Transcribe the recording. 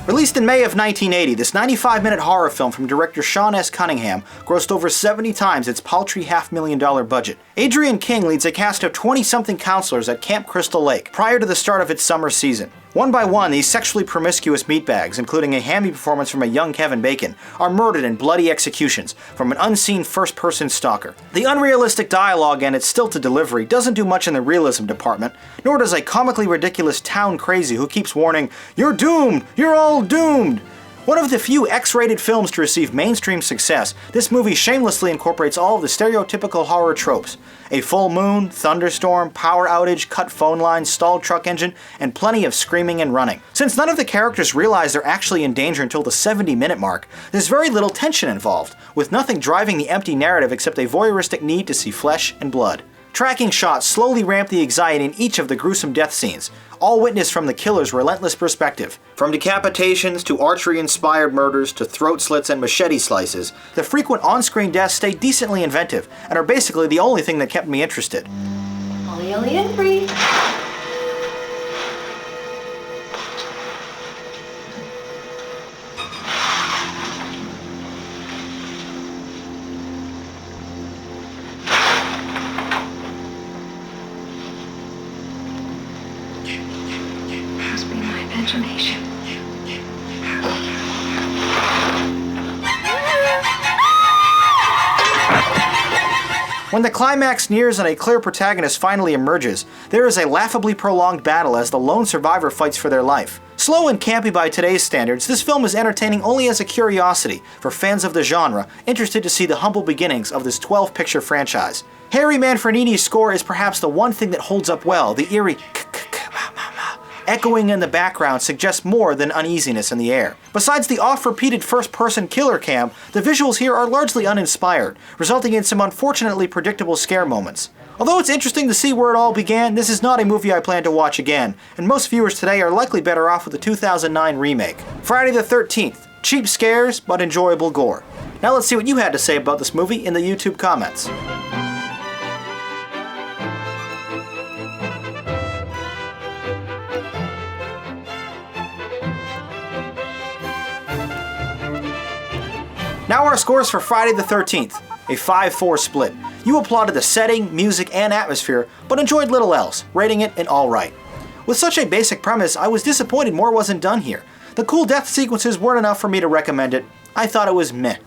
Released in May of 1980, this 95-minute horror film from director Sean S. Cunningham grossed over 70 times its paltry $500,000 budget. Adrian King leads a cast of 20-something counselors at Camp Crystal Lake prior to the start of its summer season. One by one, these sexually promiscuous meatbags, including a hammy performance from a young Kevin Bacon, are murdered in bloody executions from an unseen first-person stalker. The unrealistic dialogue and its stilted delivery doesn't do much in the realism department, nor does a comically ridiculous town crazy who keeps warning, "You're doomed! You're all doomed!" One of the few X-rated films to receive mainstream success, this movie shamelessly incorporates all of the stereotypical horror tropes. A full moon, thunderstorm, power outage, cut phone lines, stalled truck engine, and plenty of screaming and running. Since none of the characters realize they're actually in danger until the 70-minute mark, there's very little tension involved, with nothing driving the empty narrative except a voyeuristic need to see flesh and blood. Tracking shots slowly ramp the anxiety in each of the gruesome death scenes, all witnessed from the killer's relentless perspective. From decapitations to archery-inspired murders to throat slits and machete slices, the frequent on-screen deaths stay decently inventive and are basically the only thing that kept me interested. Ollie and free. Must be my imagination. When the climax nears and a clear protagonist finally emerges, there is a laughably prolonged battle as the lone survivor fights for their life. Slow and campy by today's standards, this film is entertaining only as a curiosity for fans of the genre interested to see the humble beginnings of this 12-picture franchise. Harry Manfredini's score is perhaps the one thing that holds up well. The eerie echoing in the background suggests more than uneasiness in the air. Besides the oft-repeated first-person killer cam, the visuals here are largely uninspired, resulting in some unfortunately predictable scare moments. Although it's interesting to see where it all began, this is not a movie I plan to watch again, and most viewers today are likely better off with the 2009 remake. Friday the 13th. Cheap scares, but enjoyable gore. Now let's see what you had to say about this movie in the YouTube comments. Now our scores for Friday the 13th, a 5-4 split. You applauded the setting, music, and atmosphere, but enjoyed little else, rating it an alright. With such a basic premise, I was disappointed more wasn't done here. The cool death sequences weren't enough for me to recommend it. I thought it was meh.